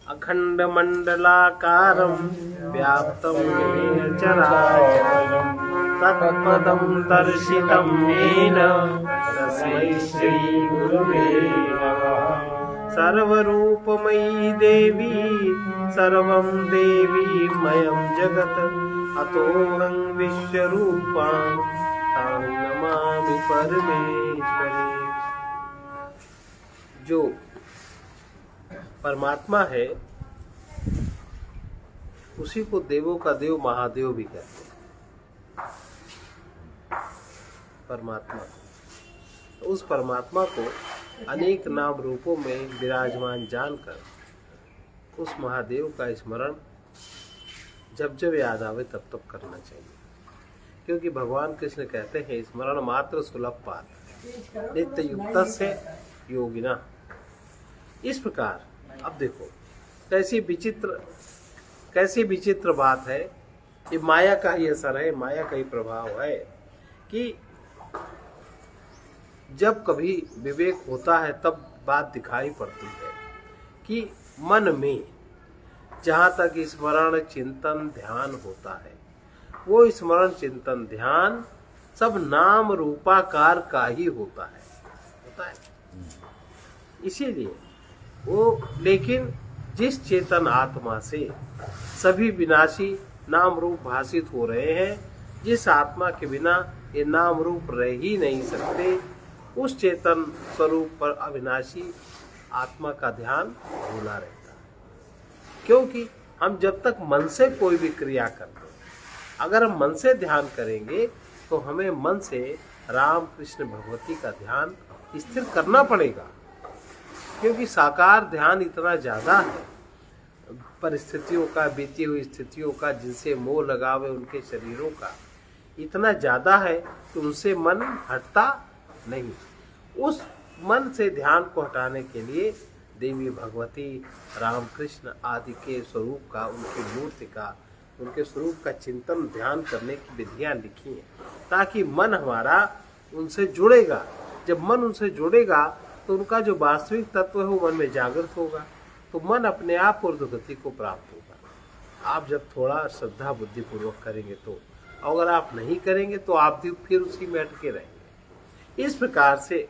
अखण्डमण्डलाकारं व्याप्तं येन चराचरं तत्पदं दर्शितं येन तस्मै श्रीगुरुवे नमः। सर्वरूपमयी देवी सर्वं देवीमयं जगत् अतोऽहं विश्वरूपां तां नमामि परमेश्वरी। जो परमात्मा है उसी को देवों का देव महादेव भी कहते हैं। परमात्मा, उस परमात्मा को अनेक नाम रूपों में विराजमान जानकर उस महादेव का स्मरण जब जब याद आवे तब तब करना चाहिए, क्योंकि भगवान कृष्ण कहते हैं स्मरण मात्र सुलभ पात नित्य युक्तस्य योगिना। इस प्रकार अब देखो कैसी विचित्र बात है। ये माया का ही असर है, माया का ही प्रभाव है कि जब कभी विवेक होता है तब बात दिखाई पड़ती है कि मन में जहाँ तक स्मरण चिंतन ध्यान होता है वो स्मरण चिंतन ध्यान सब नाम रूपाकार का ही होता है इसीलिए वो, लेकिन जिस चेतन आत्मा से सभी विनाशी नाम रूप भाषित हो रहे हैं, जिस आत्मा के बिना ये नाम रूप रह ही नहीं सकते, उस चेतन स्वरूप पर अविनाशी आत्मा का ध्यान होना रहता है। क्योंकि हम जब तक मन से कोई भी क्रिया करते हैं, अगर हम मन से ध्यान करेंगे तो हमें मन से राम कृष्ण भगवती का ध्यान स्थिर करना पड़ेगा, क्योंकि साकार ध्यान इतना ज्यादा है परिस्थितियों का, बीती हुई स्थितियों का, जिनसे मोह लगावे उनके शरीरों का इतना ज्यादा है कि उनसे मन हटता नहीं। उस मन से ध्यान को हटाने के लिए देवी भगवती राम कृष्ण आदि के स्वरूप का, उनकी मूर्ति का, उनके स्वरूप का चिंतन ध्यान करने की विधियां लिखी हैं, ताकि मन हमारा उनसे जुड़ेगा। जब मन उनसे जुड़ेगा तो उनका जो वास्तविक तत्व है वो मन में जागृत होगा, तो मन अपने आप ऊर्ध्वगति को प्राप्त होगा। आप जब थोड़ा श्रद्धा बुद्धि पूर्वक करेंगे तो, अगर आप नहीं करेंगे तो आप भी फिर उसी में अटके रहेंगे। इस प्रकार से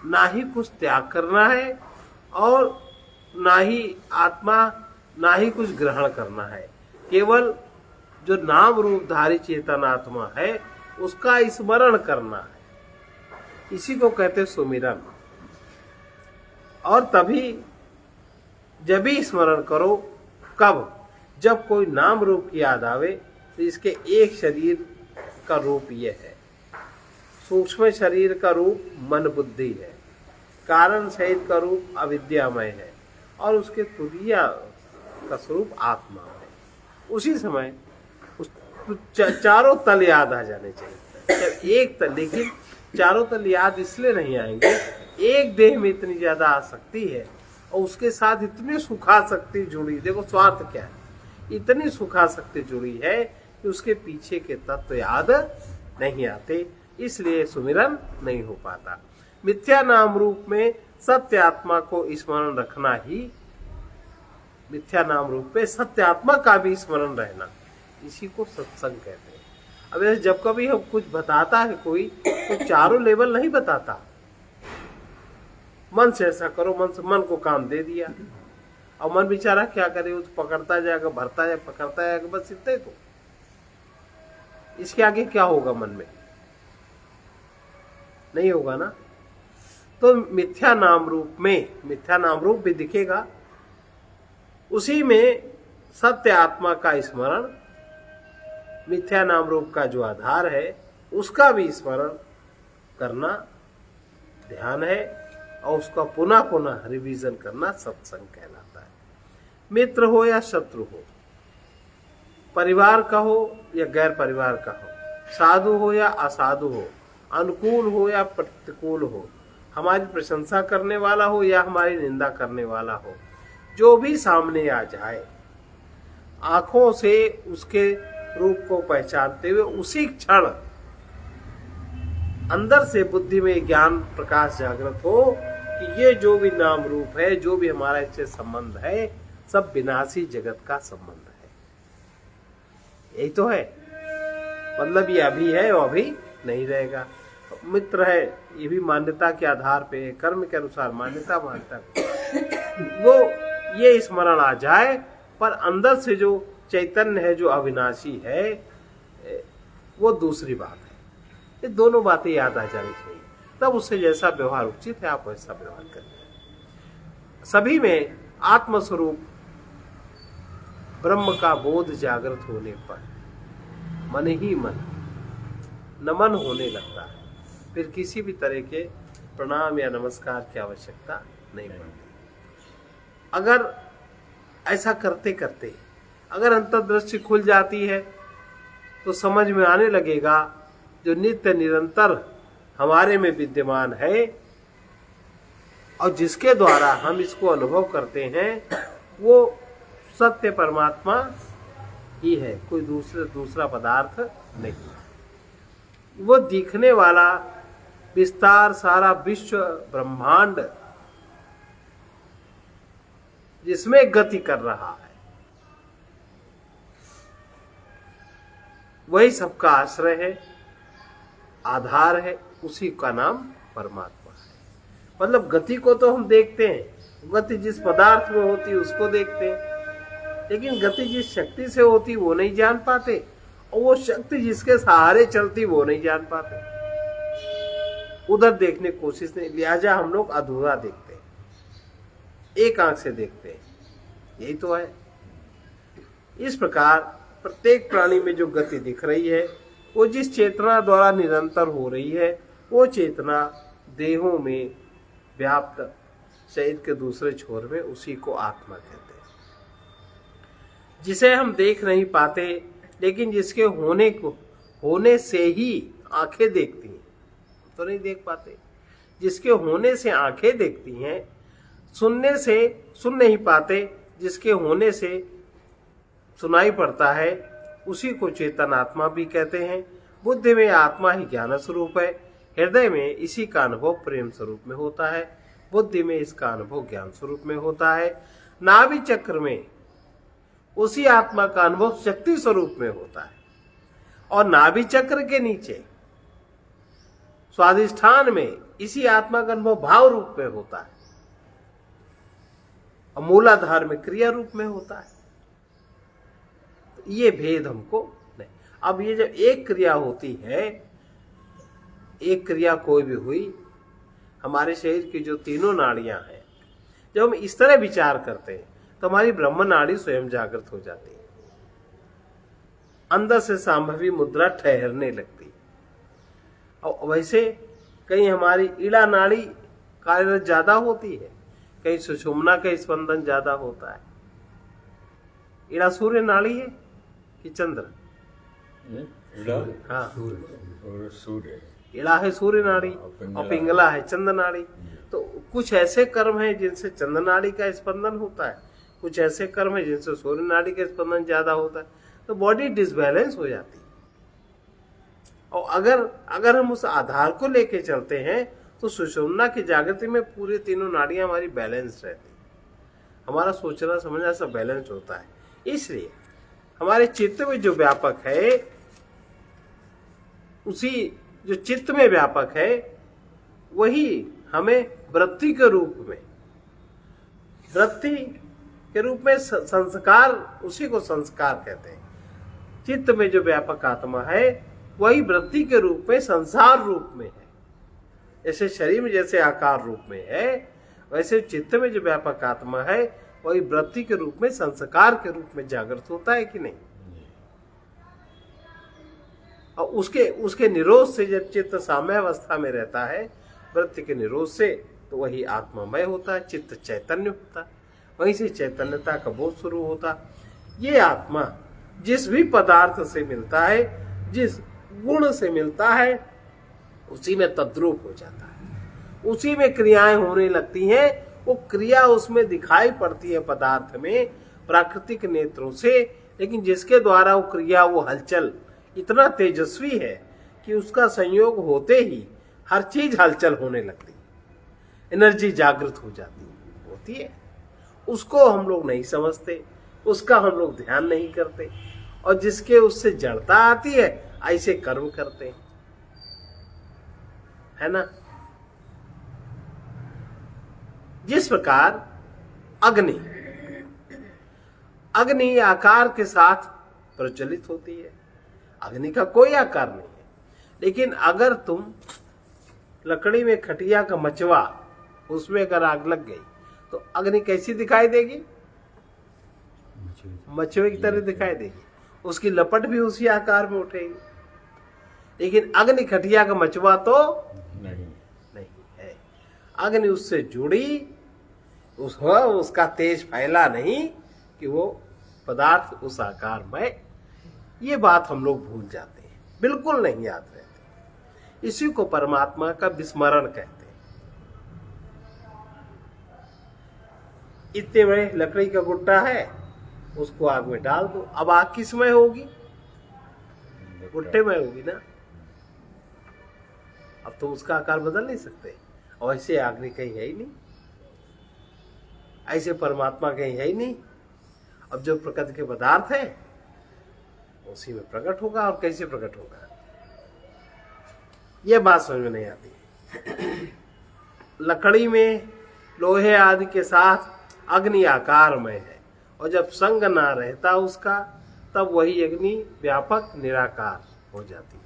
ना ही कुछ त्याग करना है और ना ही आत्मा, ना ही कुछ ग्रहण करना है। केवल जो नाम रूपधारी चेतन आत्मा है उसका स्मरण करना है, इसी को कहते सुमिरन। और तभी जब भी स्मरण करो, कब? जब कोई नाम रूप की याद आवे तो इसके एक शरीर का रूप यह है, सूक्ष्म शरीर का रूप मन बुद्धि है, कारण सहित का रूप अविद्यामय है और उसके तुरीय का स्वरूप आत्मा है। उसी समय उस चारों तल याद आ जाने चाहिए। एक तल, लेकिन चारों तल याद इसलिए नहीं आएंगे, एक देह में इतनी ज्यादा आसक्ति है और उसके साथ इतनी सुखासक्ति जुड़ी, देखो स्वार्थ क्या है, इतनी सुखासक्ति जुड़ी है कि उसके पीछे के तत्व याद नहीं आते, इसलिए सुमिरन नहीं हो पाता। मिथ्या नाम रूप में सत्य आत्मा को स्मरण रखना ही, मिथ्या नाम रूप में सत्य आत्मा का भी स्मरण रहना, इसी को सत्संग कहते हैं। अब ऐसे जब कभी हम कुछ बताता है कोई, तो चारों लेवल नहीं बताता। मन से ऐसा करो, मन को काम दे दिया और मन बेचारा क्या करे, वो तो पकड़ता जाएगा, भरता जाएगा, पकड़ता जाएगा, बस इतना ही। तो इसके आगे क्या होगा? मन में नहीं होगा ना। तो मिथ्या नाम रूप में, मिथ्या नाम रूप भी दिखेगा, उसी में सत्य आत्मा का स्मरण, मिथ्या नाम रूप का जो आधार है उसका भी स्मरण करना ध्यान है, और उसका पुनः पुनः रिवीजन करना सत्संग कहलाता है। मित्र हो या शत्रु हो, परिवार का हो या गैर परिवार का हो, साधु हो या असाधु हो, अनुकूल हो या प्रतिकूल हो, हमारी प्रशंसा करने वाला हो या हमारी निंदा करने वाला हो, जो भी सामने आ जाए, आंखों से उसके रूप को पहचानते हुए उसी क्षण अंदर से बुद्धि में ज्ञान प्रकाश जागृत हो कि ये जो भी नाम रूप है, जो भी हमारा इससे संबंध है, सब विनाशी जगत का संबंध है। यही तो है, मतलब ये अभी है और अभी नहीं रहेगा। मित्र है, ये भी मान्यता के आधार पे है, कर्म के अनुसार मान्यता मानता वो ये स्मरण आ जाए, पर अंदर से जो चैतन्य है, जो अविनाशी है, वो दूसरी बात है। ये दोनों बातें याद आ जानी चाहिए, तब उससे जैसा व्यवहार उचित है आप वैसा व्यवहार करें। सभी में आत्मस्वरूप ब्रह्म का बोध जागृत होने पर मन ही मन नमन होने लगता है, फिर किसी भी तरह के प्रणाम या नमस्कार की आवश्यकता नहीं पड़ती। अगर ऐसा करते करते अगर अंतर्दृष्टि खुल जाती है तो समझ में आने लगेगा जो नित्य निरंतर हमारे में विद्यमान है और जिसके द्वारा हम इसको अनुभव करते हैं, वो सत्य परमात्मा ही है, कोई दूसरा पदार्थ नहीं। वो दिखने वाला विस्तार सारा विश्व ब्रह्मांड जिसमें गति कर रहा है, वही सबका आश्रय है, आधार है, उसी का नाम परमात्मा है। मतलब गति को तो हम देखते हैं, गति जिस पदार्थ में होती है उसको देखते हैं, लेकिन गति जिस शक्ति से होती वो नहीं जान पाते, और वो शक्ति जिसके सहारे चलती वो नहीं जान पाते। उधर देखने की कोशिश नहीं, लिहाजा हम लोग अधूरा देखते हैं, एक आंख से देखते हैं। यही तो है। इस प्रकार प्रत्येक प्राणी में जो गति दिख रही है, वो जिस चेतना द्वारा निरंतर हो रही है, वो चेतना देहों में व्याप्त शरीर के दूसरे छोर में, उसी को आत्मा कहते हैं, जिसे हम देख नहीं पाते, लेकिन जिसके होने से ही आंखें देखती हैं, तो नहीं देख पाते। जिसके होने से आंखें देखती हैं, सुनने से सुन नहीं पाते, जिसके होने से सुनाई पड़ता है, उसी को चेतन आत्मा भी कहते हैं। बुद्धि में आत्मा ही ज्ञान स्वरूप है, हृदय में इसी का अनुभव प्रेम स्वरूप में होता है, बुद्धि में इसका अनुभव ज्ञान स्वरूप में होता है, नाभि चक्र में उसी आत्मा का अनुभव शक्ति स्वरूप में होता है, और नाभि चक्र के नीचे स्वाधिष्ठान में इसी आत्मा का अनुभव भाव रूप में होता है, और मूलाधार में क्रिया रूप में होता है। ये भेद हमको नहीं। अब ये जब एक क्रिया होती है, एक क्रिया कोई भी हुई, हमारे शरीर की जो तीनों नाड़ियां हैं, जब हम इस तरह विचार करते हैं तो हमारी ब्रह्म नाड़ी स्वयं जागृत हो जाती है, अंदर से संभवी मुद्रा ठहरने लगती। और वैसे कहीं हमारी ईड़ा नाड़ी कार्यरत ज्यादा होती है, कहीं सुषुम्ना का स्पंदन ज्यादा होता है। ईड़ा सूर्य नाड़ी है कि चंद्र? हाँ, सूर्य। ईड़ा है सूर्य नाड़ी और पिंगला है चंद्र नाड़ी। तो कुछ ऐसे कर्म हैं जिनसे चंद्र नाड़ी का स्पंदन होता है, कुछ ऐसे कर्म हैं जिनसे सूर्य नाड़ी का स्पंदन ज्यादा होता है, तो बॉडी डिसबैलेंस हो जाती है। और अगर हम उस आधार को लेके चलते हैं तो सुषुम्ना की जागृति में पूरे तीनों नाड़ियां हमारी बैलेंस रहती, हमारा सोचना समझना सब बैलेंस होता है। इसलिए हमारे चित्त में जो व्यापक है, उसी जो चित्त में व्यापक है, वही हमें वृत्ति के रूप में संस्कार, उसी को संस्कार कहते हैं। चित्त में जो व्यापक आत्मा है वही वृत्ति के रूप में संसार रूप में है। जैसे शरीर में जैसे आकार रूप में है, वैसे चित्त में जो व्यापक आत्मा है वही वृत्ति के रूप में, संस्कार के रूप में जागृत होता है कि नहीं? और उसके निरोध से जब चित्त साम्यावस्था में रहता है, वृत्ति के निरोध से, तो वही आत्मामय होता है, चित्त चैतन्य होता है, वहीं से चैतन्यता का बोध शुरू होता। ये आत्मा जिस भी पदार्थ से मिलता है, जिस गुण से मिलता है, उसी में तद्रूप हो जाता है, उसी में क्रियाएं होने लगती हैं। वो क्रिया उसमें दिखाई पड़ती है पदार्थ में प्राकृतिक नेत्रों से, लेकिन जिसके द्वारा वो क्रिया, वो हलचल इतना तेजस्वी है कि उसका संयोग होते ही हर चीज हलचल होने लगती है। एनर्जी जागृत हो जाती होती है, उसको हम लोग नहीं समझते, उसका हम लोग ध्यान नहीं करते, और जिसके उससे जड़ता आती है ऐसे कर्म करते हैं, है ना। जिस प्रकार अग्नि अग्नि आकार के साथ प्रज्वलित होती है, अग्नि का कोई आकार नहीं है, लेकिन अगर तुम लकड़ी में खटिया का मचवा, उसमें अगर आग लग गई तो अग्नि कैसी दिखाई देगी? मचवे की तरह दिखाई देगी, उसकी लपट भी उसी आकार में उठेगी। लेकिन अग्नि खटिया का मचवा तो नहीं है, अग्नि उससे जुड़ी, उसका तेज फैला नहीं कि वो पदार्थ उस आकार में। ये बात हम लोग भूल जाते हैं, बिल्कुल नहीं याद रहते। इसी को परमात्मा का विस्मरण कहते हैं। इतने बड़े लकड़ी का गुड्डा है, उसको आग में डाल दो, अब आग किस में होगी? गुट्टे में होगी ना। अब तो उसका आकार बदल नहीं सकते, और ऐसे अग्नि कहीं है ही नहीं, ऐसे परमात्मा कहीं है ही नहीं। अब जो प्रकृति के पदार्थ है उसी में प्रकट होगा, और कैसे प्रकट होगा यह बात समझ में नहीं आती। लकड़ी में लोहे आदि के साथ अग्नि आकार में है, और जब संग ना रहता उसका, तब वही अग्नि व्यापक निराकार हो जाती।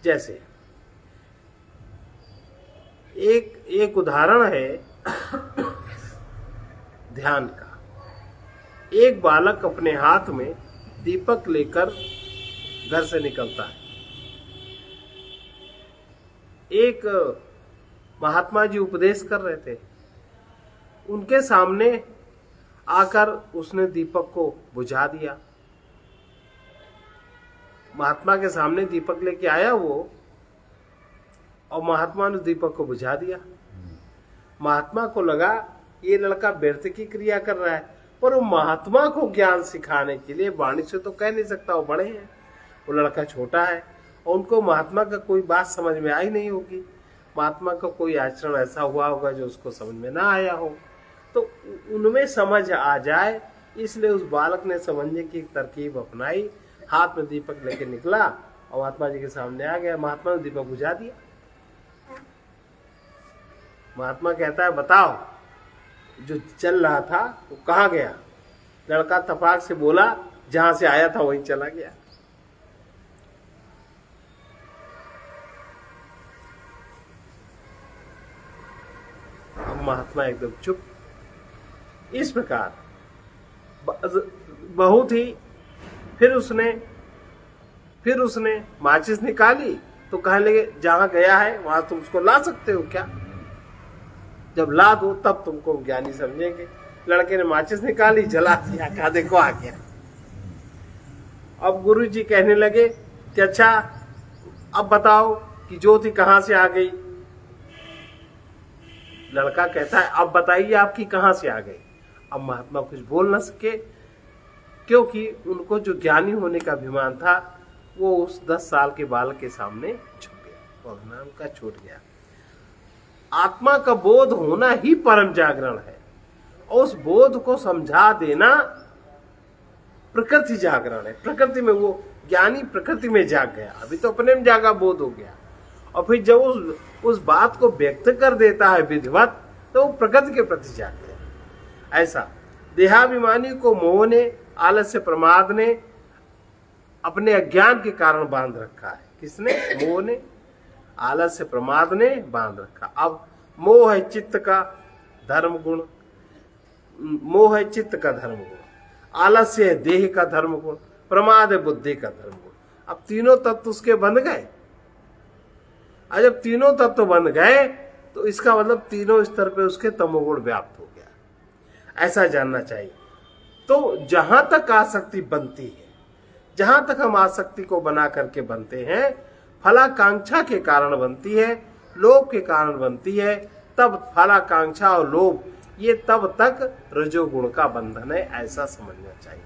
जैसे एक उदाहरण है ध्यान का। एक बालक अपने हाथ में दीपक लेकर घर से निकलता है। एक महात्मा जी उपदेश कर रहे थे, उनके सामने आकर उसने दीपक को बुझा दिया। महात्मा के सामने दीपक लेके आया वो, और महात्मा ने दीपक को बुझा दिया। महात्मा को लगा ये लड़का व्यर्थ की क्रिया कर रहा है, पर वो महात्मा को ज्ञान सिखाने के लिए वाणी से तो कह नहीं सकता, वो बड़े हैं, वो लड़का छोटा है, और उनको महात्मा का कोई बात समझ में आई नहीं होगी। महात्मा का कोई आचरण ऐसा हुआ होगा जो उसको समझ में ना आया हो, तो उनमें समझ आ जाए, इसलिए उस बालक ने समझने की तरकीब अपनाई, हाथ में दीपक लेके निकला और महात्मा जी के सामने आ गया। महात्मा ने दीपक बुझा दिया। महात्मा कहता है, बताओ जो चल रहा था वो कहाँ गया? लड़का तपाक से बोला, जहां से आया था वहीं चला गया। अब महात्मा एकदम चुप। इस प्रकार बहुत ही फिर उसने माचिस निकाली, तो कहने लगे जहां गया है वहां तुम उसको ला सकते हो क्या? जब ला दो तब तुमको ज्ञानी समझेंगे। लड़के ने माचिस निकाली, जला दिया, कहा देखो आ गया। अब गुरु जी कहने लगे कि अच्छा अब बताओ कि ज्योति कहां से आ गई? लड़का कहता है अब बताइए आपकी कहां से आ गई। अब महात्मा कुछ बोल न सके, क्योंकि उनको जो ज्ञानी होने का अभिमान था वो उस 10 साल के बालक के सामने छुप गया, और अभिमान का छूट गया। आत्मा का बोध होना ही परम जागरण है, और उस बोध को समझा देना प्रकृति जागरण है। प्रकृति में वो ज्ञानी प्रकृति में जाग गया, अभी तो अपने में जागा बोध हो गया, और फिर जब उस बात को व्यक्त कर देता है विधिवत, तो वो प्रकृति के प्रति जाग गया। ऐसा देहाभिमानी को मोह ने, आलस्य प्रमाद ने अपने अज्ञान के कारण बांध रखा है। किसने? मोह ने, आलस्य प्रमाद ने बांध रखा। अब मोह है चित्त का धर्म गुण, मोह है चित्त का धर्म गुण, आलस्य है देह का धर्म गुण, प्रमाद है बुद्धि का धर्म गुण। अब तीनों तत्व उसके बन गए। और जब तीनों तत्व बन गए तो इसका मतलब तीनों स्तर पे उसके तमोगुण व्याप्त हो गया। ऐसा जानना चाहिए। तो जहां तक आसक्ति बनती है, जहां तक हम आसक्ति को बना करके बनते हैं, फलाकांक्षा के कारण बनती है, लोभ के कारण बनती है, तब फलाकांक्षा और लोभ ये तब तक रजोगुण का बंधन है, ऐसा समझना चाहिए।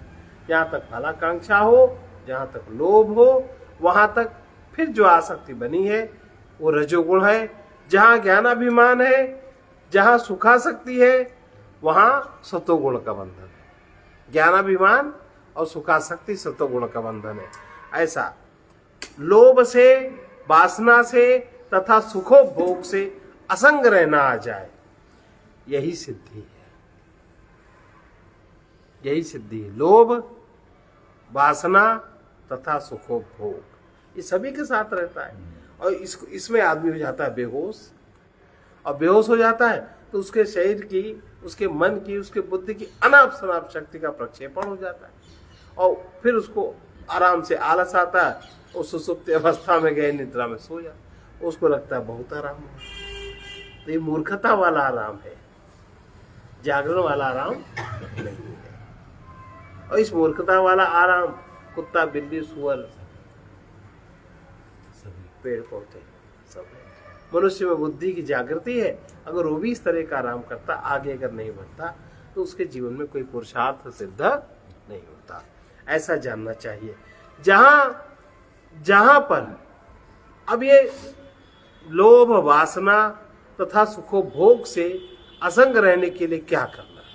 जहां तक फलाकांक्षा हो, जहां तक लोभ हो, वहां तक फिर जो आसक्ति बनी है वो रजोगुण है। जहां ज्ञानाभिमान है जहां सुखासक्ति है वहां सतोगुण का बंधन है। ज्ञानाभिमान और सुखासक्ति सतोगुण का बंधन है। ऐसा लोभ से, वासना से तथा सुखोपभोग से असंग रहना आ जाए, यही सिद्धि है। यही सिद्धि है। लोभ, वासना तथा सुखोपभोग, ये सभी के साथ रहता है। और इसमें आदमी हो जाता है बेहोश, और बेहोश हो जाता है तो उसके शरीर की, उसके मन की, उसके बुद्धि की अनाप शनाप शक्ति का प्रक्षेपण हो जाता है, और फिर उसको आराम से आलस आता है, उस सुसुप्त अवस्था में गए निद्रा में सो जाता, उसको लगता है बहुत आराम है। तो ये मूर्खता वाला आराम है, जागरण वाला आराम नहीं है। और इस मूर्खता वाला आराम कुत्ता, बिल्ली, सुअर, पेड़ पौधे सब है। मनुष्य में बुद्धि की जागृति है, अगर वो भी इस तरह का आराम करता, आगे अगर नहीं बढ़ता, तो उसके जीवन में कोई पुरुषार्थ सिद्ध नहीं होता। ऐसा जानना चाहिए। जहां पर अब ये लोभ, वासना तथा सुखोपभोग से असंग रहने के लिए क्या करना है,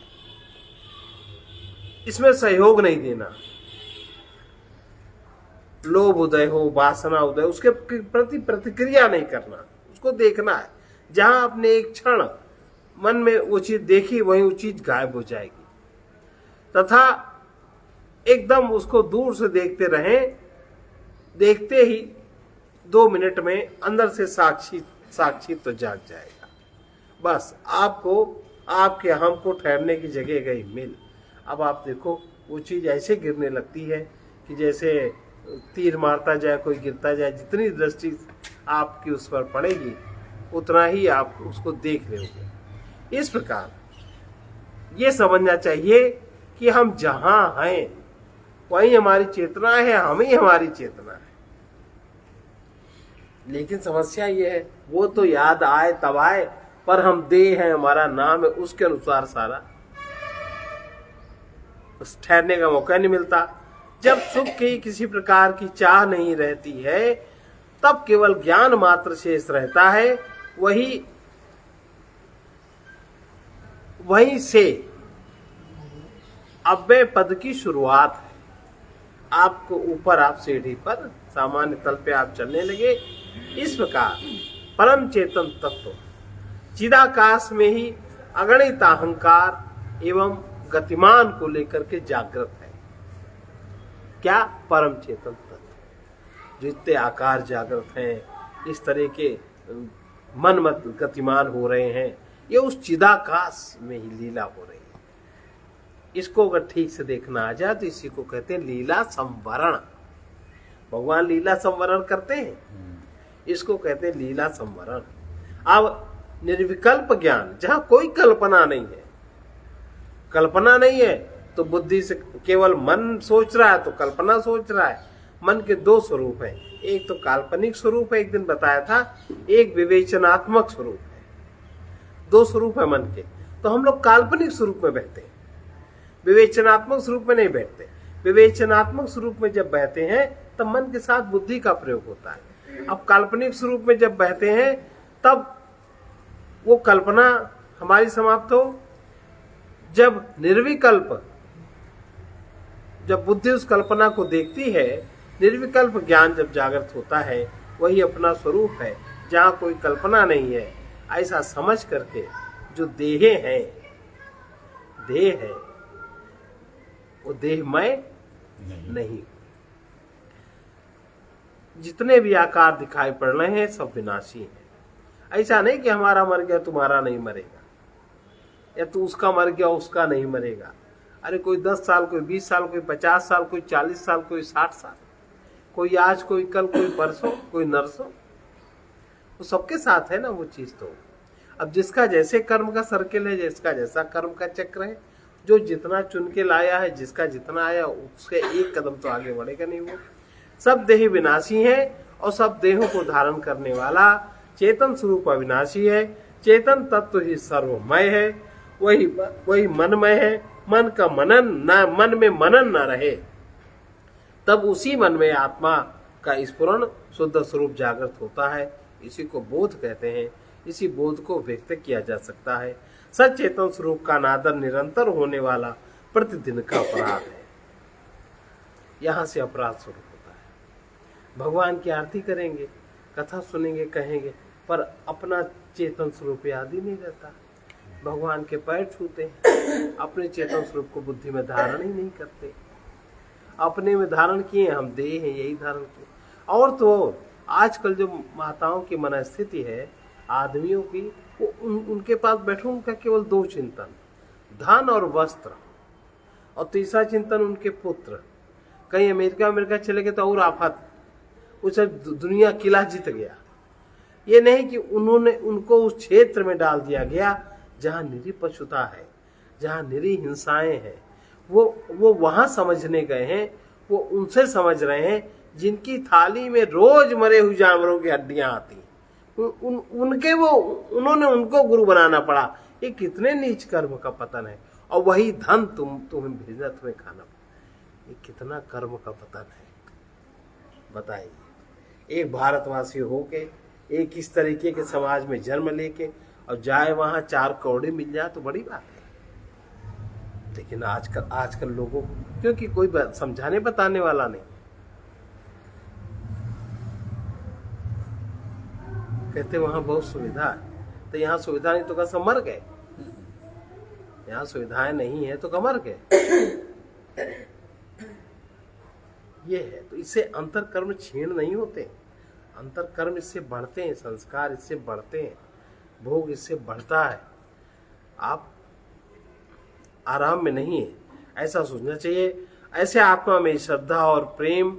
इसमें सहयोग नहीं देना। लोभ उदय हो, वासना उदय, उसके प्रति प्रतिक्रिया नहीं करना, उसको देखना है। जहां आपने एक क्षण मन में वो चीज देखी, वही वो चीज गायब हो जाएगी, तथा एकदम उसको दूर से देखते रहें। देखते ही 2 मिनट में अंदर से साक्षी तो जाग जाएगा। बस आपको, आपके हमको ठहरने की जगह गई मिल। अब आप देखो, वो चीज ऐसे गिरने लगती है कि जैसे तीर मारता जाए, कोई गिरता जाए। जितनी दृष्टि आपकी उस पर पड़ेगी, उतना ही आप उसको देख रहे होंगे। इस प्रकार ये समझना चाहिए कि हम जहां हैं वही हमारी चेतना है, हम ही हमारी चेतना है। लेकिन समस्या ये है, वो तो याद आए तब आए, पर हम देह है, हमारा नाम है, उसके अनुसार सारा ठहरने का मौका नहीं मिलता। जब सुख की किसी प्रकार की चाह नहीं रहती है, तब केवल ज्ञान मात्र शेष रहता है। वहीं से अव्यय पद की शुरुआत है। आपको ऊपर, आप सीढ़ी पर, सामान्य तल पे आप चलने लगे। इस प्रकार परम चेतन तत्व चिदाकाश में ही अगणित अहंकार एवं गतिमान को लेकर के जागृत है। क्या? परम चेतन तत्व। जितने आकार जागृत हैं, इस तरह के मन मत गतिमान हो रहे हैं, ये उस चिदाकाश में ही लीला हो रही है। इसको अगर ठीक से देखना आ जाए तो इसी को कहते हैं लीला संवरण। भगवान लीला संवरण करते हैं, इसको कहते हैं लीला संवरण। अब निर्विकल्प ज्ञान, जहां कोई कल्पना नहीं है, कल्पना नहीं है तो बुद्धि से केवल मन सोच रहा है तो कल्पना सोच रहा है। मन के 2 स्वरूप हैं, एक तो काल्पनिक स्वरूप है, एक दिन बताया था, एक विवेचनात्मक स्वरूप है। 2 स्वरूप है मन के। तो हम लोग काल्पनिक स्वरूप में बहते हैं, विवेचनात्मक स्वरूप में नहीं बैठते। विवेचनात्मक स्वरूप में जब बहते हैं तब मन के साथ बुद्धि का प्रयोग होता है। अब काल्पनिक स्वरूप में जब बहते हैं तब वो कल्पना हमारी समाप्त हो। जब निर्विकल्प, जब बुद्धि उस कल्पना को देखती है, निर्विकल्प ज्ञान जब जागृत होता है, वही अपना स्वरूप है जहाँ कोई कल्पना नहीं है। ऐसा समझ करके जो देह है, देह है, वो देहमय नहीं। जितने भी आकार दिखाई पड़ रहे हैं सब विनाशी हैं। ऐसा नहीं कि हमारा मर गया तुम्हारा नहीं मरेगा, या तो उसका मर गया उसका नहीं मरेगा। अरे कोई 10 साल, कोई 20 साल, कोई 50 साल, कोई 40 साल, कोई 60 साल, कोई आज, कोई कल, कोई परसों, कोई नरसों, वो सबके साथ है ना वो चीज। तो अब जिसका जैसे कर्म का सर्किल है, जिसका जैसा कर्म का चक्र है, जो जितना चुन के लाया है, जिसका जितना आया, उसके एक कदम तो आगे बढ़ेगा नहीं। वो सब देह विनाशी है और सब देहों को धारण करने वाला चेतन स्वरूप अविनाशी है। चेतन तत्व ही सर्वमय है, वही मनमय है। मन का मनन न, मन में मनन न रहे तब उसी मन में आत्मा का स्फुरण शुद्ध स्वरूप जागृत होता है। इसी को बोध कहते हैं। इसी बोध को व्यक्त किया जा सकता है। सचेतन स्वरूप का अनादर निरंतर होने वाला प्रतिदिन का अपराध है। यहां से अपराध शुरू होता है। भगवान की आरती करेंगे, कथा सुनेंगे, कहेंगे, पर अपना चेतन स्वरूप याद ही नहीं रहता। भगवान के पैर छूते हैं, अपने चेतन स्वरूप को बुद्धि में धारण ही नहीं करते। अपने में धारण किए, हम देह हैं, यही धारण किए। और तो आजकल जो माताओं की मनस्थिति है, आदमियों की, वो उनके पास बैठो, उनका केवल दो चिंतन, धन और वस्त्र, और तीसरा चिंतन उनके पुत्र। कहीं अमेरिका चले गए तो और आफत, उसे दुनिया किला जीत गया। ये नहीं कि उन्होंने उनको उस क्षेत्र में डाल दिया गया जहां निरी पशुता है, जहां निरी हिंसाएं हैं। वो वहां समझने गए हैं, वो उनसे समझ रहे हैं जिनकी थाली में रोज मरे हुए जानवरों की हड्डियां आती। उन्होंने उनको गुरु बनाना पड़ा। ये कितने नीच कर्म का पतन है। और वही धन तुम्हें भेजना, तुम्हें खाना पड़ा। ये कितना कर्म का पतन है, बताइए। एक भारतवासी होके, एक इस तरीके के समाज में जन्म लेके, और जाए वहां 4 कौड़ी मिल जाए तो बड़ी बात है। लेकिन आजकल लोगों को, क्योंकि कोई समझाने बताने वाला नहीं, कहते वहां बहुत सुविधा है। तो यहाँ सुविधा नहीं तो कैसे मर गए? यहाँ सुविधाएं नहीं है तो कब मर गए? ये है। तो इससे अंतर कर्म क्षीण नहीं होते, अंतर कर्म इससे बढ़ते हैं, संस्कार इससे बढ़ते हैं, भोग इससे बढ़ता है। आप आराम में नहीं है, ऐसा सोचना चाहिए। ऐसे आत्मा में श्रद्धा और प्रेम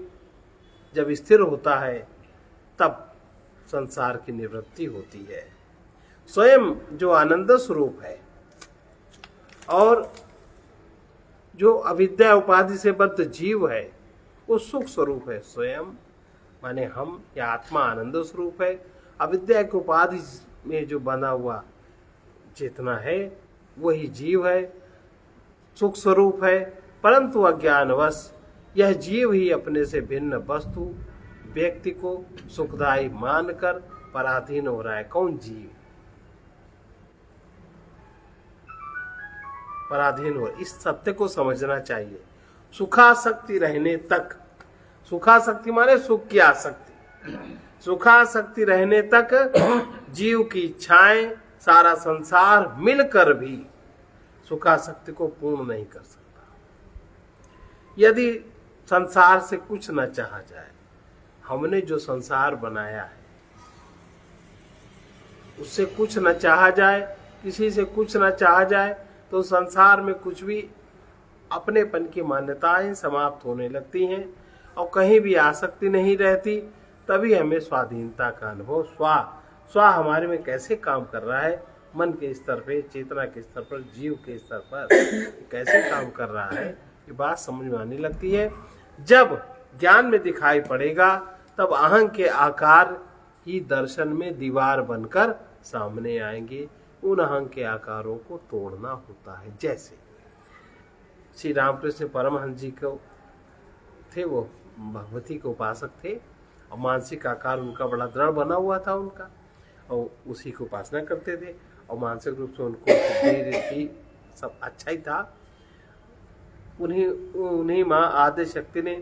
जब स्थिर होता है, तब संसार की निवृत्ति होती है। स्वयं जो आनंद स्वरूप है और जो अविद्या उपाधि से बद्ध जीव है, वो सुख स्वरूप है। स्वयं माने हम, या आत्मा आनंद स्वरूप है। अविद्या की उपाधि में जो बना हुआ चेतना है, वही जीव है, सुख स्वरूप है। परंतु अज्ञानवश यह जीव ही अपने से भिन्न वस्तु, व्यक्ति को सुखदायी मानकर पराधीन हो रहा है। कौन? जीव पराधीन हो। इस सत्य को समझना चाहिए। सुखासक्ति रहने तक, सुखासक्ति माने सुख की आसक्ति, सुखासक्ति रहने तक जीव की इच्छाएं, सारा संसार मिलकर भी सुखासक्ति को पूर्ण नहीं कर सकता। यदि संसार से कुछ न चाहा जाए, हमने जो संसार बनाया है उससे कुछ न चाहा जाए, किसी से कुछ न चाहा जाए, तो संसार में कुछ भी अपनेपन की मान्यताएं समाप्त होने लगती हैं और कहीं भी आसक्ति नहीं रहती। तभी हमें स्वाधीनता का अनुभव, स्व हमारे में कैसे काम कर रहा है, मन के स्तर पे, चेतना के स्तर पर, जीव के स्तर पर कैसे काम कर रहा है, ये बात समझ में आने लगती है। जब ज्ञान में दिखाई पड़ेगा, तब अहं के आकार ही दर्शन में दीवार बनकर सामने आएंगे। उन अहं के आकारों को तोड़ना होता है। जैसे श्री रामकृष्ण परमहंस जी को थे, वो भगवती के उपासक थे और मानसिक आकार उनका बड़ा दृढ़ बना हुआ था उनका, और उसी को उपासना करते थे और मानसिक रूप से उनको भी सब अच्छा ही था। उन्हीं माँ आदि शक्ति ने,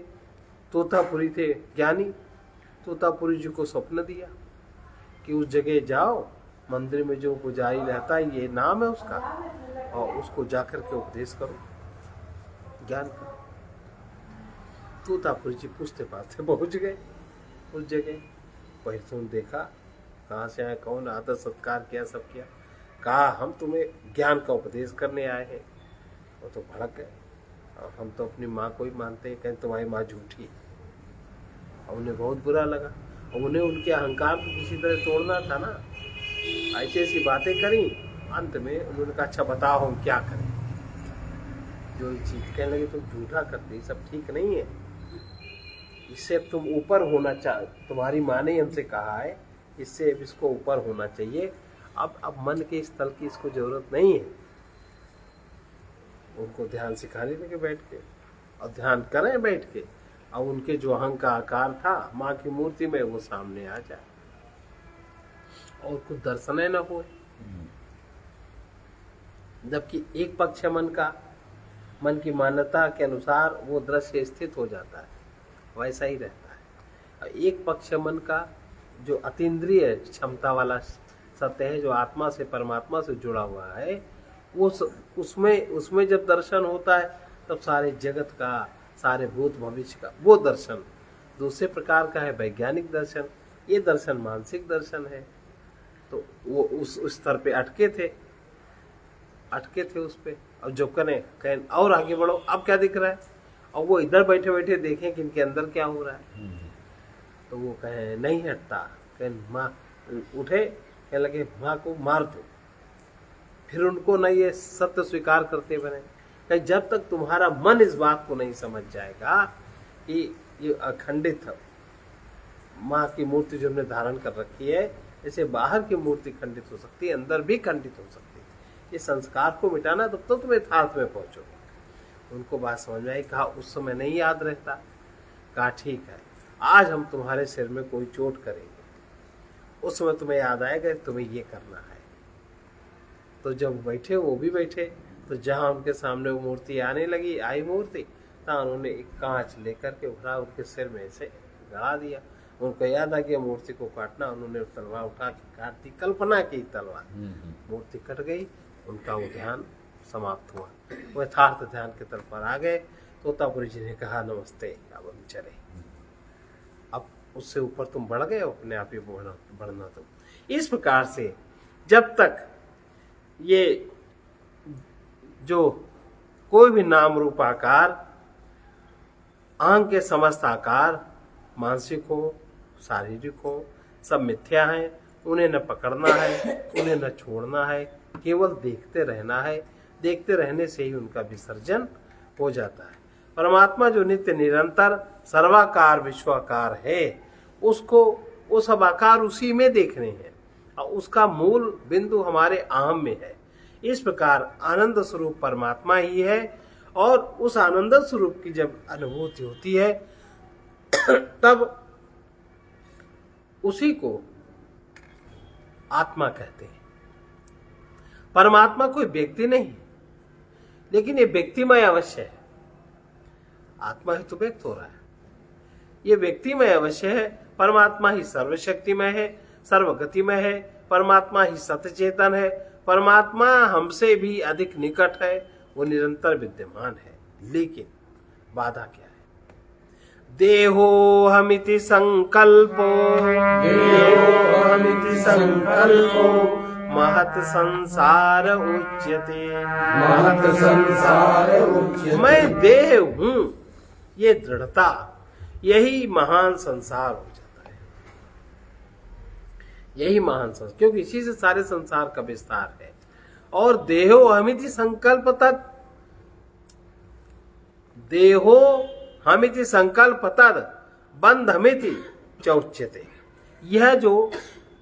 तोतापुरी थे ज्ञानी, तोतापुरी जी को स्वप्न दिया कि उस जगह जाओ, मंदिर में जो पुजारी रहता है, ये नाम है उसका, और उसको जाकर के उपदेश करो ज्ञान का। तोतापुरी जी पूछते पाछते पहुंच गए उस जगह। वही तुम देखा, कहाँ से आए, कौन, आदर सत्कार किया, सब किया। कहा हम तुम्हें ज्ञान का उपदेश करने आए हैं। वो तो भड़क गए, और हम तो अपनी माँ को ही मानते हैं, कहें तुम्हारी माँ झूठी है। और उन्हें बहुत बुरा लगा, और उन्हें उनके अहंकार को किसी तरह तोड़ना था ना। ऐसी ऐसी बातें करी, अंत में उन्होंने कहा अच्छा बताओ हम क्या करें। जो चीज कहने लगे तुम झूठा करते, सब ठीक नहीं है, इससे अब तुम ऊपर होना चाहिए। तुम्हारी माँ ने हमसे कहा है, इससे अब इसको ऊपर होना चाहिए। अब मन के स्थल की इसको जरूरत नहीं है। उनको ध्यान सिखाने लगे बैठ के, और ध्यान करें बैठ के, और उनके जो अहं का आकार था माँ की मूर्ति में, वो सामने आ जाए। और कुछ दर्शन न हो। जबकि एक पक्ष मन का, मन की मान्यता के अनुसार वो दृश्य स्थित हो जाता है, वैसा ही रहता है। और एक पक्ष मन का जो अतीन्द्रिय क्षमता वाला सत्य है, जो आत्मा से परमात्मा से जुड़ा हुआ है, वो उसमें जब दर्शन होता है तब सारे जगत का, सारे भूत भविष्य का वो दर्शन दूसरे प्रकार का है, वैज्ञानिक दर्शन। ये दर्शन मानसिक दर्शन है। तो वो उस स्तर पे अटके थे उस पे। और जो कहें और आगे बढ़ो, अब क्या दिख रहा है, और वो इधर बैठे बैठे देखें कि इनके अंदर क्या हो रहा है, तो वो कहें नहीं हटता। कहें माँ उठे, कहने लगे माँ को मार दो, फिर उनको न ये सत्य स्वीकार करते बने। कहीं जब तक तुम्हारा मन इस बात को नहीं समझ जाएगा कि ये अखंडित माँ की मूर्ति जो हमने धारण कर रखी है, जैसे बाहर की मूर्ति खंडित हो सकती है, अंदर भी खंडित हो सकती है। ये संस्कार को मिटाना, तब तो तुम यथार्थ में पहुंचोगे। उनको बात समझ में आई। कहा उस समय नहीं याद रहता। कहा ठीक है, आज हम तुम्हारे सिर में कोई चोट करेंगे, उस समय तुम्हें याद आएगा तुम्हें ये करना है। तो जब बैठे, वो भी बैठे, तो जहां उनके सामने वो मूर्ति आने लगी, आई मूर्ति, तहाँ उन्होंने एक कांच लेकर के उठा उनके सिर में से गड़ा दिया। उनको याद आ गया मूर्ति को काटना, उन्होंने तलवार उठा के काट दी, कल्पना की तलवार। मूर्ति कट गई, उनका वो ध्यान समाप्त हुआ, वो यथार्थ ध्यान के तरफ आ गए। तोतापुरी जी ने कहा नमस्ते, अब हम चले। अब उससे ऊपर तुम बढ़ गए हो, अपने आप ही बढ़ना तुम। इस प्रकार से जब तक ये जो कोई भी नाम रूप आकार, आंग के समस्त आकार, मानसिक हो शारीरिक हो, सब मिथ्या है, उन्हें न पकड़ना है, उन्हें न छोड़ना है, केवल देखते रहना है। देखते रहने से ही उनका विसर्जन हो जाता है। परमात्मा जो नित्य निरंतर सर्वाकार विश्वाकार है, उसको वो सब आकार उसी में देखने हैं, और उसका मूल बिंदु हमारे अहम में है। इस प्रकार आनंद स्वरूप परमात्मा ही है, और उस आनंद स्वरूप की जब अनुभूति होती है तब उसी को आत्मा कहते हैं। परमात्मा कोई व्यक्ति नहीं, लेकिन ये व्यक्तिमय अवश्य है। आत्मा ही तो व्यक्त हो रहा है, ये व्यक्तिमय अवश्य है। परमात्मा ही सर्वशक्तिमय है, सर्वगतिमय है, परमात्मा ही सतचेतन है, परमात्मा हमसे भी अधिक निकट है, वो निरंतर विद्यमान है। लेकिन बाधा क्या है? देहोहमिति संकल्पो, देहोहमिति संकल्पो महत् संसार उच्यते, महत् संसार उच्यते। मैं देह हूं, ये दृढ़ता, यही महान संसार हो जाता है। यही महान संसार, क्योंकि इसी से सारे संसार का विस्तार है। और देहो हमिति संकल्प तत्, देहो हमिति संकल्प तद बंधमिति चौच्यते। यह जो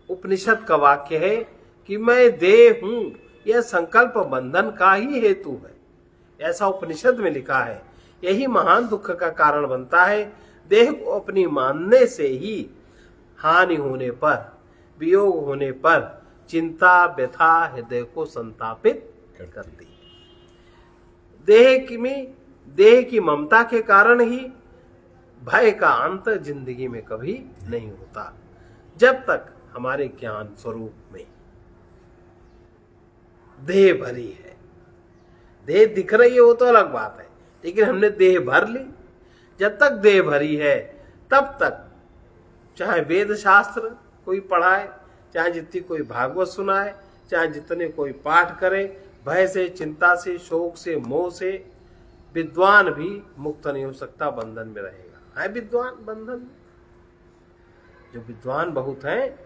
उपनिषद का वाक्य है कि मैं देह हूं, यह संकल्प बंधन का ही हेतु है, ऐसा उपनिषद में लिखा है। यही महान दुख का कारण बनता है। देह को अपनी मानने से ही हानि होने पर, वियोग होने पर चिंता व्यथा हृदय को संतापित करती है। देह की ममता के कारण ही भय का अंत जिंदगी में कभी नहीं होता, जब तक हमारे ज्ञान स्वरूप में देह भरी है। देह दिख रही है वो तो अलग बात है, लेकिन हमने देह भर ली। जब तक देह भरी है तब तक चाहे वेद शास्त्र कोई पढ़ाए, चाहे जितनी कोई भागवत सुनाए, चाहे जितने कोई पाठ करे, भय से, चिंता से, शोक से, मोह से विद्वान भी मुक्त नहीं हो सकता, बंधन में रहेगा। है विद्वान बंधन में? जो विद्वान बहुत हैं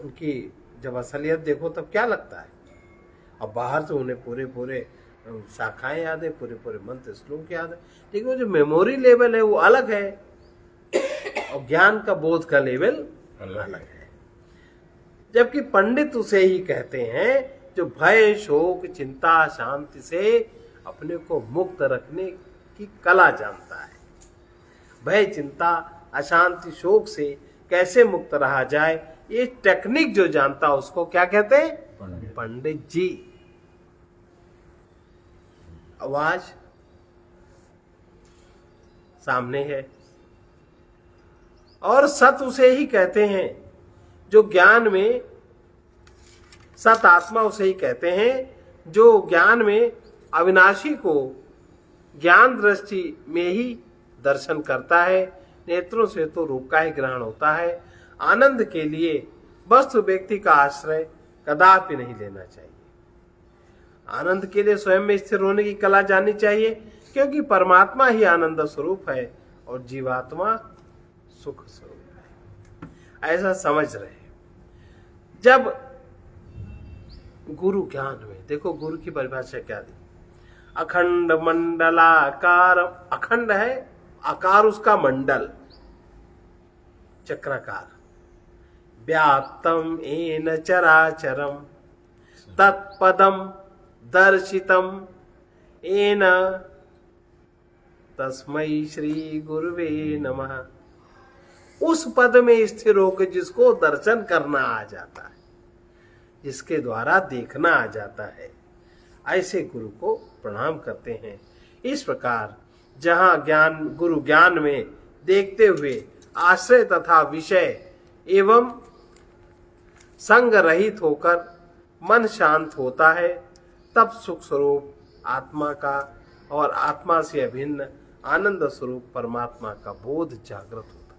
उनकी जब असलियत देखो तब क्या लगता है। अब बाहर से उन्हें पूरे पूरे शाखाएं याद है, पूरे पूरे मंत्र श्लोक याद है, लेकिन वो जो मेमोरी लेवल है वो अलग है, और ज्ञान का बोध का लेवल अलग है। जबकि पंडित उसे ही कहते हैं जो भय, शोक, चिंता, शांति से अपने को मुक्त रखने की कला जानता है। भय, चिंता, अशांति, शोक से कैसे मुक्त रहा जाए, ये टेक्निक जो जानता है उसको क्या कहते हैं? पंडित। पंडित जी। आवाज सामने है। और सत उसे ही कहते हैं जो ज्ञान में, सत आत्मा उसे ही कहते हैं जो ज्ञान में अविनाशी को ज्ञान दृष्टि में ही दर्शन करता है। नेत्रों से तो रूप का ही ग्रहण होता है। आनंद के लिए वस्तु व्यक्ति का आश्रय कदापि नहीं लेना चाहिए। आनंद के लिए स्वयं में स्थिर होने की कला जाननी चाहिए, क्योंकि परमात्मा ही आनंद स्वरूप है और जीवात्मा सुख स्वरूप है। ऐसा समझ रहे हैं। जब गुरु ज्ञान में, देखो गुरु की परिभाषा क्या दी? अखंड मंडलाकार, अखंड है, आकार उसका मंडल, चक्राकार, व्याप्तम येन चराचरम तत्पदम दर्शितम येन तस्मै श्री गुरुवे नमः। उस पद में स्थिर होकर जिसको दर्शन करना आ जाता है, जिसके द्वारा देखना आ जाता है, ऐसे गुरु को प्रणाम करते हैं। इस प्रकार जहां ज्ञान, गुरु ज्ञान में देखते हुए आश्रय तथा विषय एवं संग रहित होकर मन शांत होता है, तब सुख स्वरूप आत्मा का और आत्मा से अभिन्न आनंद स्वरूप परमात्मा का बोध जागृत होता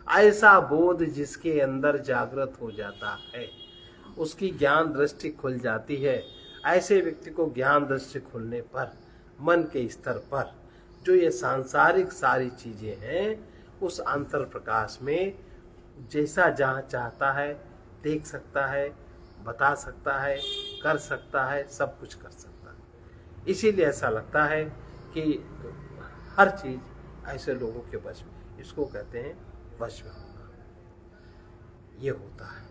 है। ऐसा बोध जिसके अंदर जागृत हो जाता है, उसकी ज्ञान दृष्टि खुल जाती है। ऐसे व्यक्ति को ज्ञान दृष्टि खुलने पर मन के स्तर पर जो ये सांसारिक सारी चीजें हैं, उस अंतर प्रकाश में जैसा जहाँ चाहता है देख सकता है, बता सकता है, कर सकता है, सब कुछ कर सकता है। इसीलिए ऐसा लगता है कि हर चीज ऐसे लोगों के वश में, इसको कहते हैं वश में होना, ये होता है।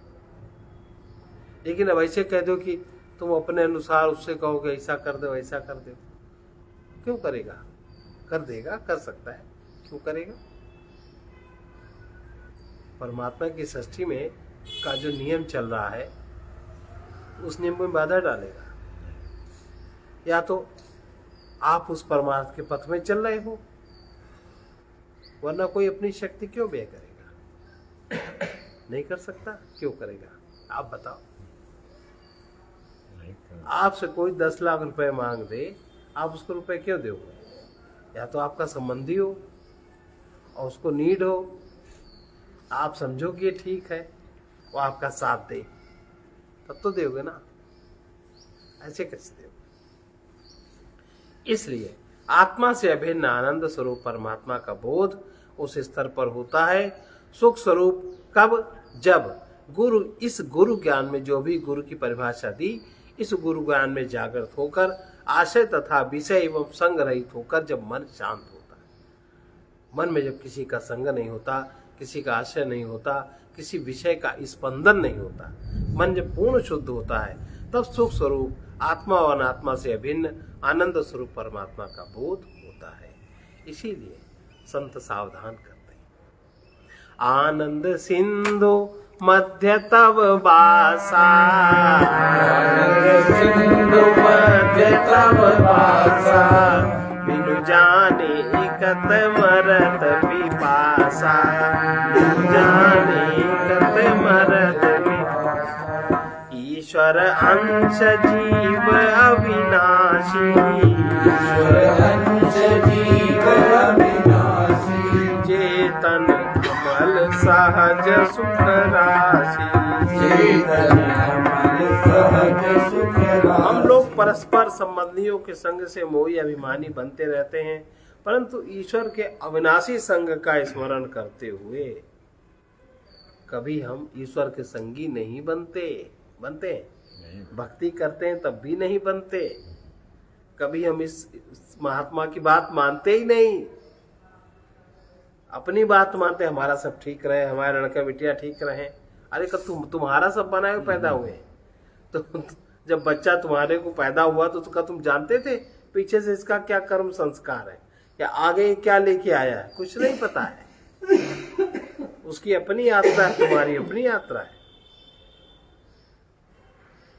लेकिन अब ऐसे कह दो कि तुम अपने अनुसार उससे कहोगे ऐसा कर दो वैसा कर दो, क्यों करेगा? कर देगा, कर सकता है, क्यों करेगा? परमात्मा की सृष्टि में का जो नियम चल रहा है, उस नियम में बाधा डालेगा? या तो आप उस परमार्थ के पथ में चल रहे हो, वरना कोई अपनी शक्ति क्यों व्यय करेगा? नहीं कर सकता, क्यों करेगा? आप बताओ। आपसे कोई 10 लाख रुपए मांग दे, आप उसको रुपए क्यों दोगे? या तो आपका संबंधी हो और उसको नीड हो, आप समझो कि ये ठीक है, वो आपका साथ दे, तब तो दोगे ना। ऐसे कैसे दोगे? इसलिए आत्मा से अभिन्न आनंद स्वरूप परमात्मा का बोध उस स्तर पर होता है। सुख स्वरूप कब? जब गुरु, इस गुरु ज्ञान में, जो भी गुरु की परिभाषा दी, इस गुरु ज्ञान में जागृत होकर आशय तथा विषय एवं संग रहित होकर जब मन शांत होता है। मन में जब किसी का संग नहीं होता, किसी का आशय नहीं होता, किसी विषय का स्पंदन नहीं होता, मन जब पूर्ण शुद्ध होता है, तब सुख स्वरूप आत्मा और अनात्मा से अभिन्न आनंद स्वरूप परमात्मा का बोध होता है। इसीलिए संत सावधान करते हैं। आनंद सिंधु मध्य तव वासा, आनंद सिंधु मध्य तव वासा, बिनु जाने कत मरत पिपासा, बिनु जाने कत मरत पिपासा। ईश्वर अंश जीव अविनाशी, ईश्वर अंश जीव अविनाशी, चेतन कमल सहज सुख राशि, चेतन कमल सहज सुख राशि। हम लोग परस्पर संबंधियों के संग से मोही अभिमानी बनते रहते हैं, परंतु ईश्वर के अविनाशी संग का स्मरण करते हुए कभी हम ईश्वर के संगी नहीं बनते। भक्ति करते हैं तब भी नहीं बनते। कभी हम इस महात्मा की बात मानते ही नहीं, अपनी बात मानते, हमारा सब ठीक रहे, हमारे लड़का बिटिया ठीक रहे। अरे तुम्हारा सब बनाए पैदा हुए, तो जब बच्चा तुम्हारे को पैदा हुआ तो तुम जानते थे पीछे से इसका क्या कर्म संस्कार है, या आगे क्या लेके आया है? कुछ नहीं पता है। उसकी अपनी यात्रा है, तुम्हारी अपनी यात्रा है।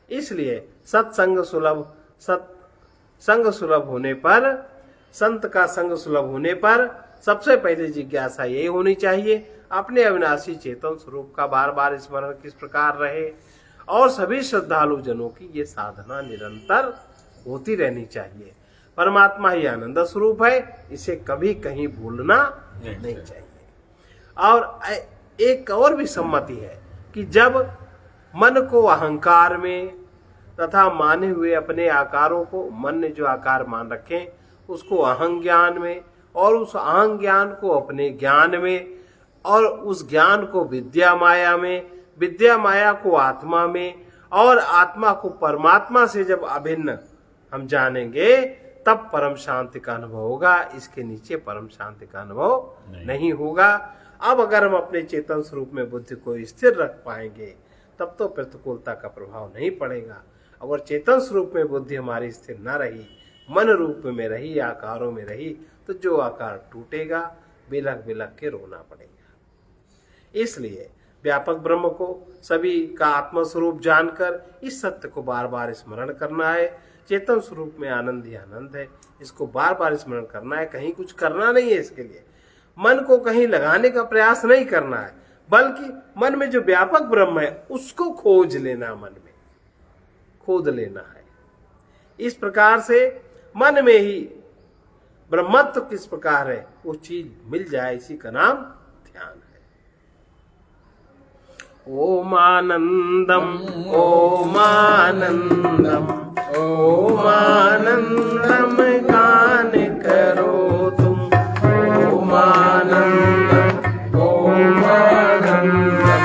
इसलिए सत्संग सुलभ संग सुलभ होने पर, संत का संग सुलभ होने पर सबसे पहले जिज्ञासा ये होनी चाहिए अपने अविनाशी चेतन स्वरूप का बार बार स्मरण किस प्रकार रहे। और सभी श्रद्धालु जनों की ये साधना निरंतर होती रहनी चाहिए। परमात्मा ही आनंद स्वरूप है, इसे कभी कहीं भूलना नहीं चाहिए। और एक और भी सम्मति है कि जब मन को अहंकार में तथा माने हुए अपने आकारों को, मन ने जो आकार मान रखे उसको अहं ज्ञान में, और उस अहं ज्ञान को अपने ज्ञान में, और उस ज्ञान को विद्या माया में, विद्या माया को आत्मा में, और आत्मा को परमात्मा से जब अभिन्न हम जानेंगे तब परम शांति का अनुभव होगा। इसके नीचे परम शांति का अनुभव नहीं होगा। अब अगर हम अपने चेतन स्वरूप में बुद्धि को स्थिर रख पाएंगे तब तो प्रतिकूलता का प्रभाव नहीं पड़ेगा। अगर चेतन स्वरूप में बुद्धि हमारी स्थिर न रही, मन रूप में रही, आकारों में रही, तो जो आकार टूटेगा बिलख बिलख के रोना पड़ेगा। इसलिए व्यापक ब्रह्म को सभी का आत्मस्वरूप जानकर इस सत्य को बार बार स्मरण करना है। चेतन स्वरूप में आनंद ही आनंद है, इसको बार बार स्मरण करना है। कहीं कुछ करना नहीं है, इसके लिए मन को कहीं लगाने का प्रयास नहीं करना है, बल्कि मन में जो व्यापक ब्रह्म है उसको खोज लेना, मन में खोद लेना है। इस प्रकार से मन में ही ब्रह्मत्व किस प्रकार है वो चीज मिल जाए, इसी का नाम ध्यान है। ओम आनंदम ओम आनंदम ओम आनंदम गान करो तुम। ओम आनंदम ओम आनंदम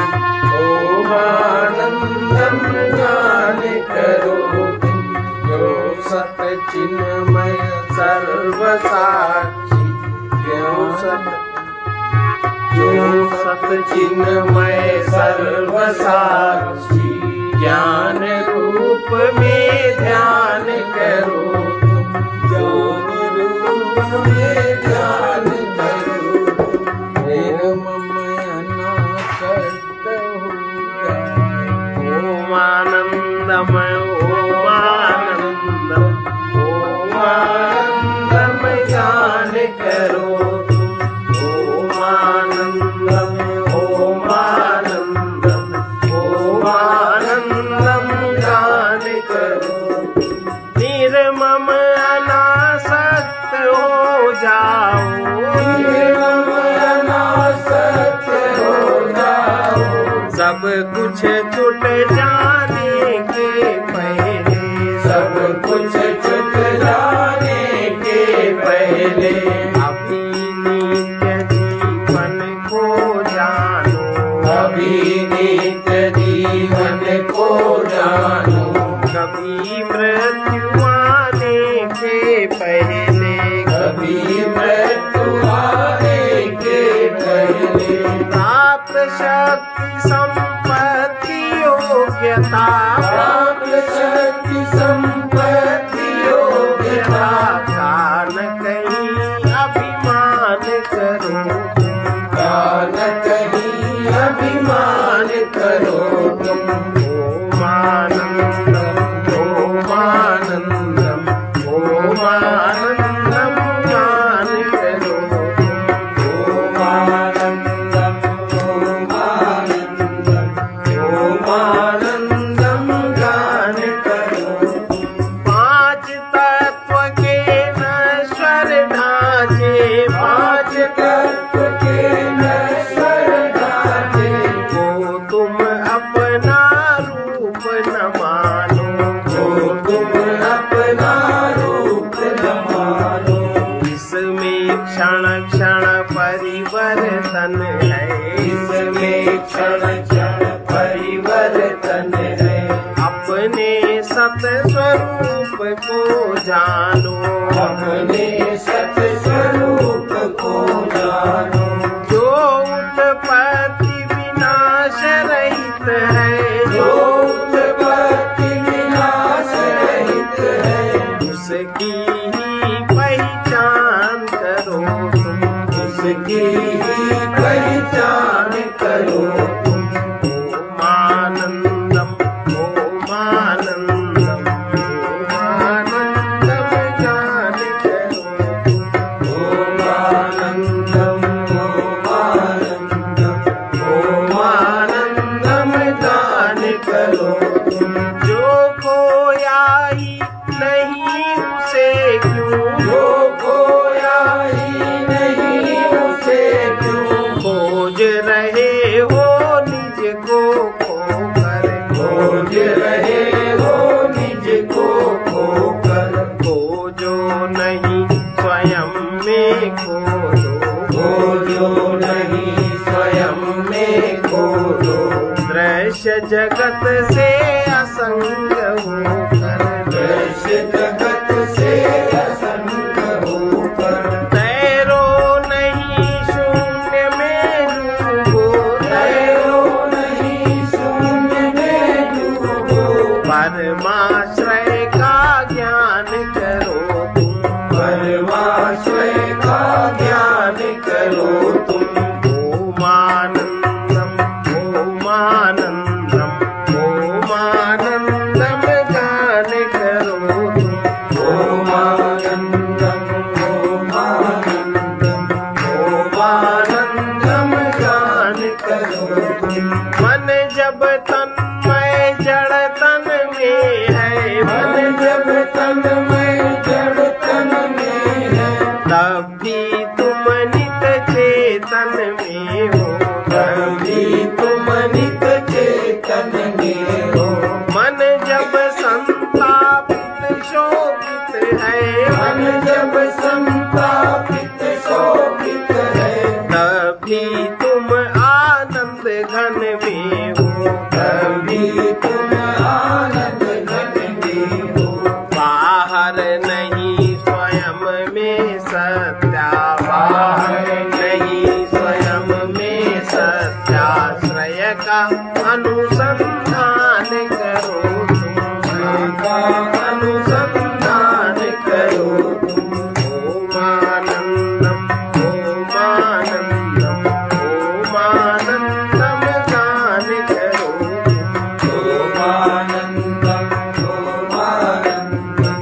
ओम आनंदम गान करो तुम। जो सत चिन्मय सर्वसाक्षी, जो सत चिन्मय सर्वसाक्षी, ज्ञान रूप में ध्यान करो तुम। ज्ञान रूप में ध्यान करो तुम। निर्ममय अनासक्त हो जाए। ओम आनंदमय ओम आनंदम ओम आनंदम ज्ञान करो तुम। ओम आनंदम ओम आनंदम ओम आनंदम ज्ञान करो। निर्मम अनासक्त हो जाओ, निर्मम अनासक्त हो जाओ। सब कुछ छूट जाने के पहले, सब कुछ छूट जाने के पहले अभी नित्य जीवन को जानो, अभी नित्य जीवन को जानो। कभी मृत्यु आने के पहले, कभी मृत्यु आने के पहले प्राप्त शक्ति संपत्ति योग्यता, प्राप्त शक्ति संपत्ति योग्यता का न कहीं अभिमान करो, का न कहीं अभिमान करो तुम। ओम आनंदम ओम आनंदम ओम आनंदम ज्ञान करो तुम। ओम आनंदम ओम आनंदम ओम आनंदम ज्ञान करो। पांच तत्व के नश्वर ढांचे, पांच तत्व के नश्वर ढांचे को तुम अपना रूप न मानो, को तुम अपना रूप न मानो। इसमें क्षण क्षण परिवर्तन है, इसमें क्षण क्षण परिवर्तन है। अपने सत स्वरूप को जानो, अपने सत स्वरूप को जानो। जो उत्पत्ति विनाश रहित है, जो उत्पत्ति विनाश रहित है, उसकी ही पहचान करो तुम, उसकी ही पहचान करो तुम। ओम आनंदम ओम आनंदम नहीं स्वयं में खोजो, खोजो नहीं स्वयं में खोजो। दृश्य जगत से असंग होकर, दृश्य जगत से असंग होकर, तैरो नहीं शून्य में डूबो, तैरो नहीं शून्य में डूबो। परमाश्रय का ज्ञान करो तुम, परमाश्रय का ज्ञान करो तुम। ओमानंदम ओमानंदम ओमानंदम गान करो तुम, ओमानंदम ओमानंदम ओमानंदम गान करो तुम। मन जब तन्मय जड़ तन में है, मन जब तन्मय जड़ तन में है, तब भी तुम नित चेतन में हो, तभी तुम नित चेतन में हो। मन जब संतापित शोभित है, मन जब संतापित शोभित है, तभी तुम आनंद घन में हो, तभी तुम आनंद घन में हो। बाहर नहीं स्वयं में सत्या, बाहर नहीं स्वयं में सत्याश्रय का अनुसंधान करो तुम, का अनुसंधान करो तुम। ओमानंदम ओमानंदम ओमानंदम गान करो तुम, ओमानंदम ओमानंदम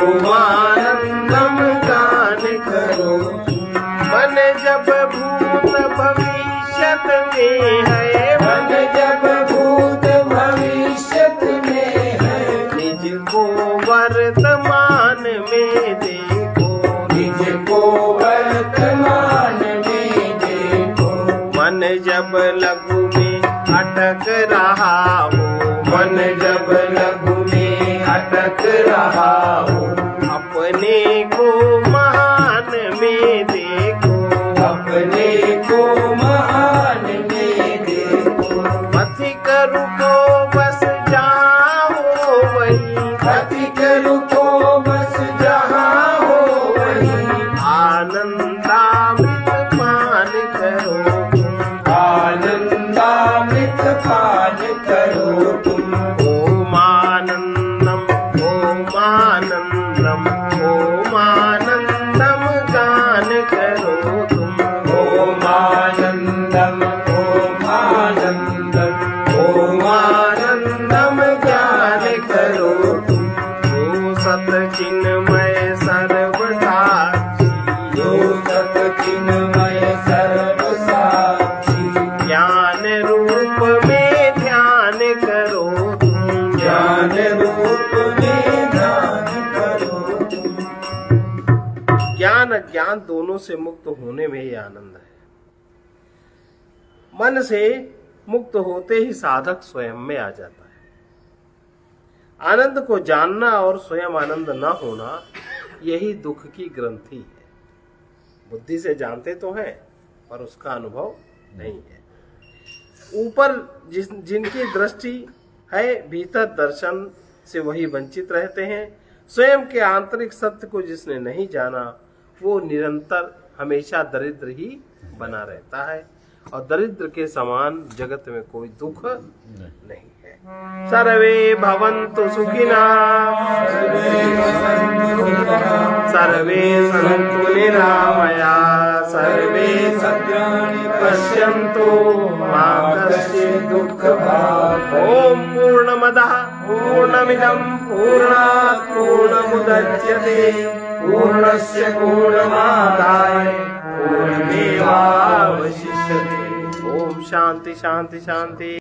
ओमानंदम गान करो। मन जब भूत भविष्यत में है, मन जब भूत भविष्यत में है, निज को वर्तमान में देखो, निज को वर्तमान में देखो। मन जब लघु में अटक रहा हो, मन जब लघु में अटक रहा हो, अपने को महान में देखो, अपने को महान में देखो। पथिक रुको बस जहाँ हो वहीं, पथिक रुको बस जहाँ हो वहीं, आनंदामृत पान करो तुम, आनंदामृत पान करो तुम। ओमानंदम ओमानंदम ओमानंदम गान करो तुम, ओमानंदम ओमानंदम ओमानंदम ज्ञान करो तुम। ओ सत चिन्मय सर्वसाक्षी, जो सत चिन्मय सर्वसाक्षी, ज्ञान रूप में ध्यान करो तुम, ज्ञान रूप में ध्यान करो तुम। ज्ञान अज्ञान दोनों से मुक्त होने में ही आनंद है। मन से मुक्त होते ही साधक स्वयं में आ जाता है। आनंद को जानना और स्वयं आनंद न होना, यही दुख की ग्रंथि है। बुद्धि से जानते तो हैं पर उसका अनुभव नहीं है। ऊपर जिनकी दृष्टि है, भीतर दर्शन से वही वंचित रहते हैं। स्वयं के आंतरिक सत्य को जिसने नहीं जाना, वो निरंतर हमेशा दरिद्र ही बना रहता है, और दरिद्र के समान जगत में कोई दुख नहीं है। सर्वे भवन्तु सुखिनः, सर्वे सन्तु निरामयाः, सर्वे सद्ग्राणि पश्यन्तु मा कश्चित् दुःखभाग्। ॐ पूर्णमदः पूर्णमिदं पूर्णात् पूर्णमुदच्यते, पूर्णस्य पूर्णमादाय पूर्णमेवावशिष्यते। ओम शांति शांति शांति।